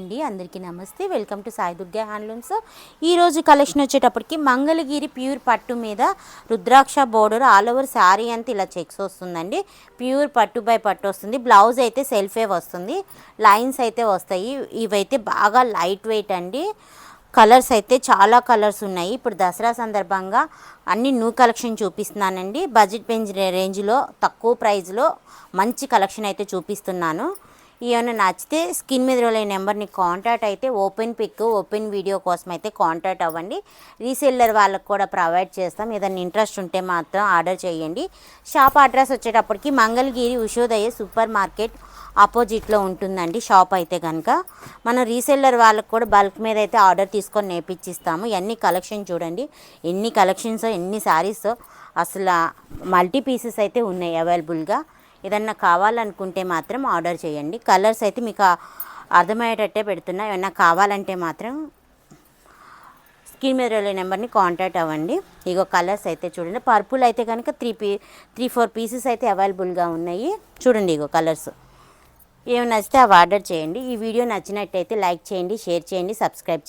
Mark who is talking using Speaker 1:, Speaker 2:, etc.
Speaker 1: అందరికీ నమస్తే. Welcome to Sai Durga handlooms. ఈరోజు కలెక్షన్ వచ్చేటప్పటికి మంగళగిరి ప్యూర్ పట్టు మీద రుద్రాక్ష బోర్డర్ ఆల్ ఓవర్ శారీ అంతా ఇలా చెక్స్ వస్తుందండి. ప్యూర్ పట్టు బై పట్టు వస్తుంది. బ్లౌజ్ అయితే సెల్ఫే వస్తుంది, లైన్స్ అయితే వస్తాయి. ఇవైతే బాగా లైట్ వెయిట్ అండి. కలర్స్ అయితే చాలా కలర్స్ ఉన్నాయి. ఇప్పుడు దసరా సందర్భంగా అన్ని న్యూ కలెక్షన్ చూపిస్తున్నానండి. బడ్జెట్ రేంజ్లో తక్కువ ప్రైస్లో మంచి కలెక్షన్ అయితే చూపిస్తున్నాను. ఏమైనా నచ్చితే స్క్రీన్ మీద రోల్ నెంబర్ని కాంటాక్ట్ అయితే ఓపెన్ పిక్ ఓపెన్ వీడియో కోసం అయితే కాంటాక్ట్ అవ్వండి. రీసెల్లర్ వాళ్ళకు కూడా ప్రొవైడ్ చేస్తాం. ఏదైనా ఇంట్రెస్ట్ ఉంటే మాత్రం ఆర్డర్ చేయండి. షాప్ అడ్రస్ వచ్చేటప్పటికి మంగళగిరి ఉషోదయ సూపర్ మార్కెట్ ఆపోజిట్లో ఉంటుందండి షాప్ అయితే కనుక. మనం రీసెల్లర్ వాళ్ళకు కూడా బల్క్ మీద అయితే ఆర్డర్ తీసుకొని నేర్పించిస్తాము. ఎన్ని కలెక్షన్ చూడండి, ఎన్ని కలెక్షన్స్, ఎన్ని శారీస్, అసలు మల్టీ పీసెస్ అయితే ఉన్నాయి అవైలబుల్గా. ఏదన్నా కావాలనుకుంటే మాత్రం ఆర్డర్ చేయండి. కలర్స్ అయితే మీకు అర్థమయ్యేటట్టే పెడుతున్నా. ఏమన్నా కావాలంటే మాత్రం స్క్రీన్ మీద వెళ్ళే నెంబర్ని కాంటాక్ట్ అవ్వండి. ఇగో కలర్స్ అయితే చూడండి. పర్పుల్ అయితే కనుక 3-4 పీసెస్ అయితే అవైలబుల్గా ఉన్నాయి. చూడండి ఇగో కలర్స్. ఏమి నచ్చితే అవి ఆర్డర్ చేయండి. ఈ వీడియో నచ్చినట్టయితే లైక్ చేయండి, షేర్ చేయండి, సబ్స్క్రైబ్ చేయండి.